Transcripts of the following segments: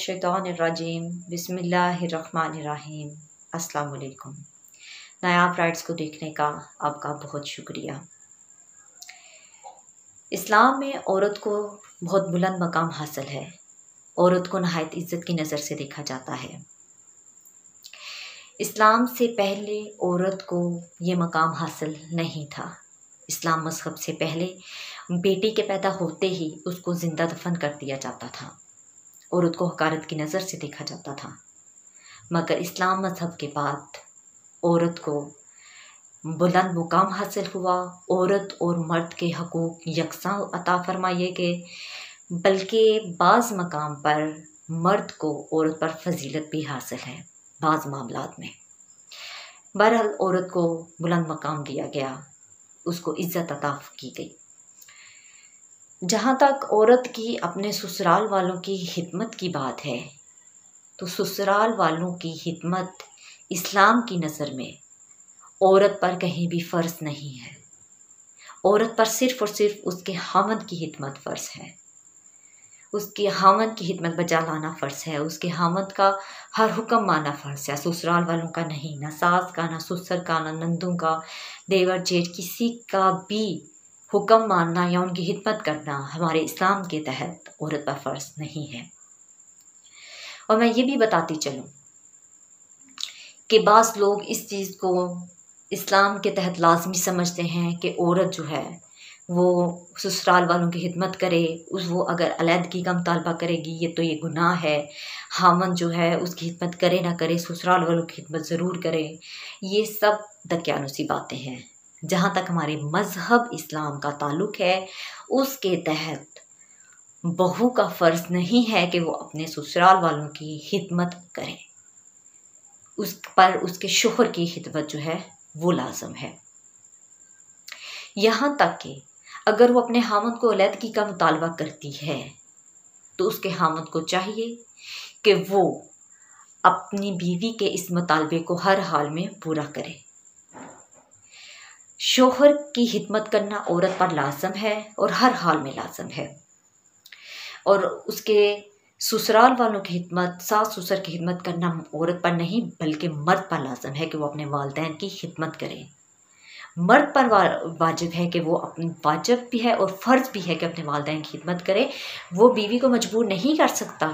मिनश्शैतानिर्रजीम बिस्मिल्लाहिर्रहमानिर्रहीम। अस्सलाम वालेकुम। नायाब राइट्स को देखने का आपका बहुत शुक्रिया। इस्लाम में औरत को बहुत बुलंद मकाम हासिल है। औरत को नहायत इज़्ज़त की नज़र से देखा जाता है। इस्लाम से पहले औरत को ये मकाम हासिल नहीं था। इस्लाम मज़हब से पहले बेटी के पैदा होते ही उसको ज़िंदा दफन कर दिया जाता था। औरत को हकारत की नज़र से देखा जाता था। मगर इस्लाम मज़हब के बाद औरत को बुलंद मुकाम हासिल हुआ। औरत और मर्द के हकूक़ यकसां अता फरमाए गए, बल्कि बाज़ मकाम पर मर्द को औरत पर फजीलत भी हासिल है बाज़ मामलात में। बहरहाल औरत को बुलंद मकाम दिया गया, उसको इज़्ज़त अता की गई। जहाँ तक औरत की अपने ससुराल वालों की खिदमत की बात है, तो ससुराल वालों की खिदमत इस्लाम की नज़र में औरत पर कहीं भी फ़र्ज़ नहीं है। औरत पर सिर्फ़ और सिर्फ उसके खामद की खिदमत फ़र्ज़ है। उसके खामद की खिदमत बजा लाना फ़र्ज़ है। उसके खामद का हर हुक्म मानना फ़र्ज़ है, ससुराल वालों का नहीं। ना सास का, ना ससुर का, ना नंदों का, देवर जेठ किसी का भी हुक्म मानना या उनकी खिदमत करना हमारे इस्लाम के तहत औरत पर फ़र्ज़ नहीं है। और मैं ये भी बताती चलूँ कि बाज़ लोग इस चीज़ को इस्लाम के तहत लाज़मी समझते हैं कि औरत जो है वो ससुराल वालों की खिदमत करे। वो अगर अलहदगी का मुतालबा करेगी ये गुनाह है। खामन जो है उसकी खिदमत करे ना करे, ससुराल वालों की खिदमत ज़रूर करे। ये सब दकियानुसी बातें हैं। जहाँ तक हमारे मज़हब इस्लाम का ताल्लुक़ है, उसके तहत बहू का फ़र्ज़ नहीं है कि वो अपने ससुराल वालों की खिदमत करे। उस पर उसके शोहर की खिदमत जो है वो लाज़िम है। यहाँ तक कि अगर वो अपने खामद को अलहदगी का मुतालबा करती है तो उसके खामद को चाहिए कि वो अपनी बीवी के इस मुतालबे को हर हाल में पूरा करे। शोहर की खिदमत करना औरत पर लाज़िम है और हर हाल में लाज़िम है। और उसके ससुराल वालों की खिदमत, सास ससुर की खिदमत करना औरत पर नहीं बल्कि मर्द पर लाज़िम है कि वो अपने वालिदैन की खिदमत करे। मर्द पर वाजिब है कि वो अपनी वाजिब भी है और फ़र्ज़ भी है कि अपने वालिदैन की खिदमत करे। वो बीवी को मजबूर नहीं कर सकता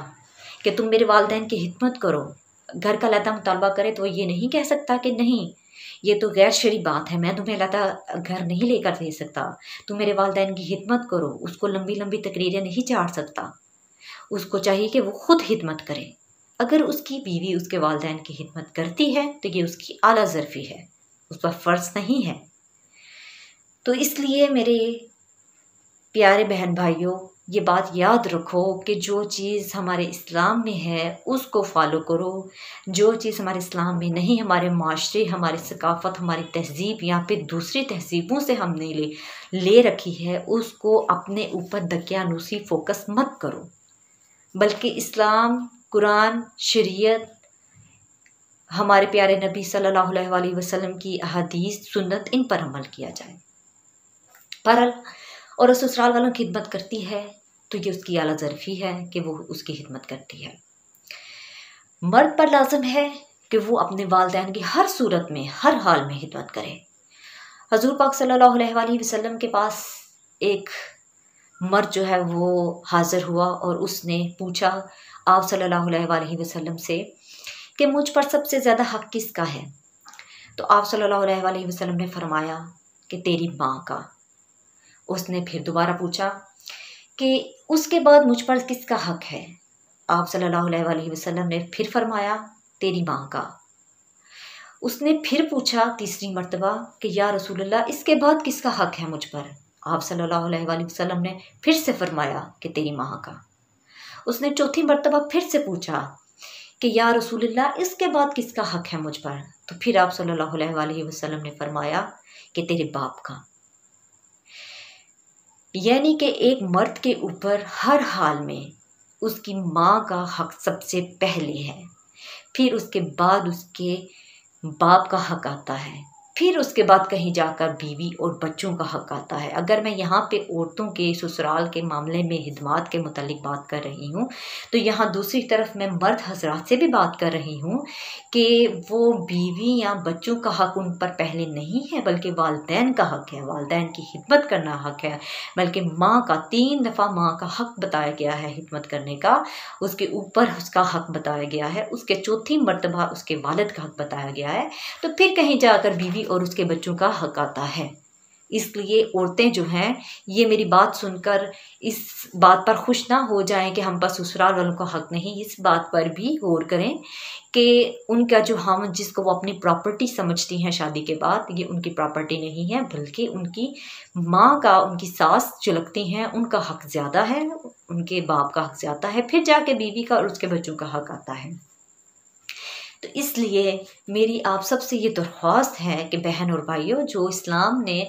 कि तुम मेरे वालिदैन की खिदमत करो। घर का अलहदा मुतालबा करे तो ये नहीं कह सकता कि नहीं, ये तो गैर शरई बात है, मैं तुम्हें अलहदा घर नहीं लेकर दे सकता, तुम मेरे वालिदैन की खिदमत करो। उसको लंबी लंबी तकरीरें नहीं चाड़ सकता। उसको चाहिए कि वो खुद खिदमत करे। अगर उसकी बीवी उसके वालिदैन की खिदमत करती है तो ये उसकी आला ज़र्फ़ी है, उस पर फ़र्ज़ नहीं है। तो इसलिए मेरे प्यारे बहन भाइयों, ये बात याद रखो कि जो चीज़ हमारे इस्लाम में है उसको फॉलो करो। जो चीज़ हमारे इस्लाम में नहीं, हमारे माशरे, हमारी सकाफ़त, हमारी तहज़ीब या फिर दूसरी तहज़ीबों से हमने ले रखी है, उसको अपने ऊपर दकियानूसी फ़ोकस मत करो, बल्कि इस्लाम, कुरान, शरीयत, हमारे प्यारे नबी सल्लल्लाहु अलैहि वसल्लम की अहादीस, सुन्नत, इन पर अमल किया जाए। पर और ससुराल वालों की खिदमत करती है तो ये उसकी आला ज़र्फ़ी है कि वो उसकी खिदमत करती है। मर्द पर लाज़िम है कि वो अपने वालिदैन की हर सूरत में, हर हाल में खिदमत करे। हज़ूर पाक सल्लल्लाहु अलैहि वसल्लम के पास एक मर्द जो है वो हाज़िर हुआ और उसने पूछा आप सल्लल्लाहु अलैहि वसल्लम से कि मुझ पर सबसे ज़्यादा हक़ किसका है? तो आप सल्लल्लाहु अलैहि वसल्लम ने फरमाया कि तेरी माँ का। उसने फिर दोबारा पूछा कि उसके बाद मुझ पर किसका हक़ है? आप सल्लल्लाहु अलैहि वसल्लम ने फिर फरमाया तेरी माँ का। उसने फिर पूछा तीसरी मर्तबा कि या रसूलल्लाह इसके बाद किसका हक़ है मुझ पर? आप सल्लल्लाहु अलैहि वसल्लम ने फिर से फरमाया कि तेरी माँ का। उसने चौथी मर्तबा फिर से पूछा कि या रसूलल्लाह इसके बाद किसका हक़ है मुझ पर? तो फिर आप सल्लल्लाहु अलैहि वसल्लम ने फरमाया कि तेरे बाप का। यानी कि एक मर्द के ऊपर हर हाल में उसकी माँ का हक़ सबसे पहले है, फिर उसके बाद उसके बाप का हक़ आता है। फिर उसके बाद कहीं जाकर बीवी और बच्चों का हक आता है। अगर मैं यहाँ पे औरतों के ससुराल के मामले में हिदमात के मुतालिक बात कर रही हूँ, तो यहाँ दूसरी तरफ मैं मर्द हजरात से भी बात कर रही हूँ कि वो बीवी या बच्चों का हक उन पर पहले नहीं है, बल्कि वालिदैन का हक है, वालिदैन की खिदमत करना हक है। बल्कि माँ का 3 दफ़ा माँ का हक बताया गया है खिदमत करने का, उसके ऊपर उसका हक बताया गया है, उसके चौथी मर्तबा उसके वालिद का हक बताया गया है, तो फिर कहीं जाकर बीवी और उसके बच्चों का हक आता है। इसलिए औरतें जो हैं ये मेरी बात सुनकर इस बात पर खुश ना हो जाएं कि हम पर ससुराल वालों का हक नहीं, इस बात पर भी गौर करें कि उनका जो हम जिसको वो अपनी प्रॉपर्टी समझती हैं शादी के बाद, ये उनकी प्रॉपर्टी नहीं है, बल्कि उनकी माँ का, उनकी सास जो लगती हैं उनका हक ज़्यादा है, उनके बाप का हक ज़्यादा है, फिर जाके बीवी का और उसके बच्चों का हक आता है। तो इसलिए मेरी आप सबसे ये दरख्वास्त है कि बहन और भाइयों, जो इस्लाम ने,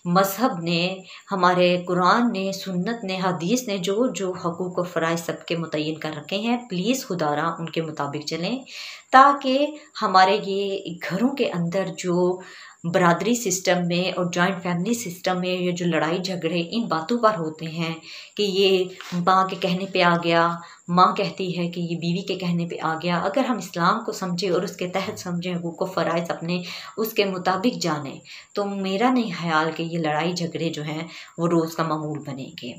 मज़हब ने, हमारे कुरान ने, सुन्नत ने, हदीस ने जो जो हकूक़ और फ़राइज़ सबके मुतय्यन कर रखे हैं, प्लीज़ खुदारा उनके मुताबिक चलें, ताकि हमारे ये घरों के अंदर जो बरादरी सिस्टम में और जॉइंट फैमिली सिस्टम में ये जो लड़ाई झगड़े इन बातों पर होते हैं कि ये माँ के कहने पे आ गया, माँ कहती है कि ये बीवी के कहने पे आ गया, अगर हम इस्लाम को समझें और उसके तहत समझें, हुकूक़ व फ़राइज़ अपने उसके मुताबिक जानें, तो मेरा नहीं ख़याल कि ये लड़ाई झगड़े जो हैं वो रोज़ का मामूल बनेंगे।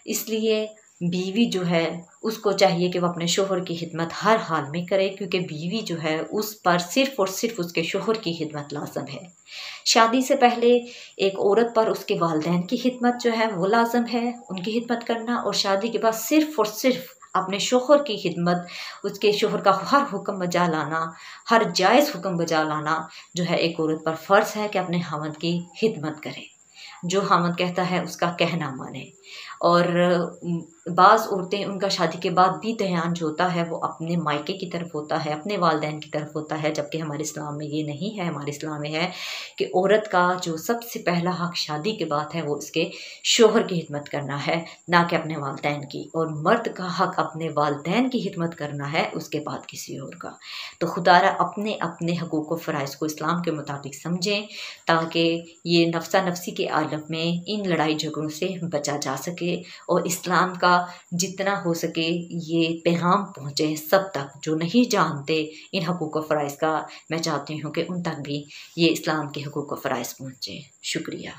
इसलिए बीवी जो है उसको चाहिए कि वो अपने शोहर की खिदमत हर हाल में करे, क्योंकि बीवी जो है उस पर सिर्फ़ और सिर्फ उसके शोहर की खिदमत लाज़म है। शादी से पहले एक औरत पर उसके वालिदैन की खिदमत जो है वो लाज़म है, उनकी खिदमत करना, और शादी के बाद सिर्फ़ और सिर्फ अपने शोहर की खिदमत, उसके शोहर का हर हुक्म बजा लाना, हर जायज़ हुक्म बजा लाना जो है एक औरत पर फ़र्ज़ है कि अपने खामद की खिदमत करे, जो खामद कहता है उसका कहना माने। और बाज़ औरतें, उनका शादी के बाद भी ध्यान जो होता है वो अपने मायके की तरफ होता है, अपने वालिदैन की तरफ होता है, जबकि हमारे इस्लाम में ये नहीं है। हमारे इस्लाम में है कि औरत का जो सबसे पहला हक शादी के बाद है वो उसके शोहर की खिदमत करना है, ना कि अपने वालिदैन की, और मर्द का हक अपने वालिदैन की खिदमत करना है, उसके बाद किसी और का। तो खुदारा अपने अपने हकूक़ व फ़राइज़ को इस्लाम के मुताबिक समझें, ताकि ये नफ्सा नफसी के आलम में इन लड़ाई झगड़ों से बचा जा सके, और इस्लाम का जितना हो सके ये पैगाम पहुँचे सब तक। जो नहीं जानते इन हकूक़ व फ़राइज़ का, मैं चाहती हूँ कि उन तक भी ये इस्लाम के हकूक़ व फ़राइज़ पहुँचे। शुक्रिया।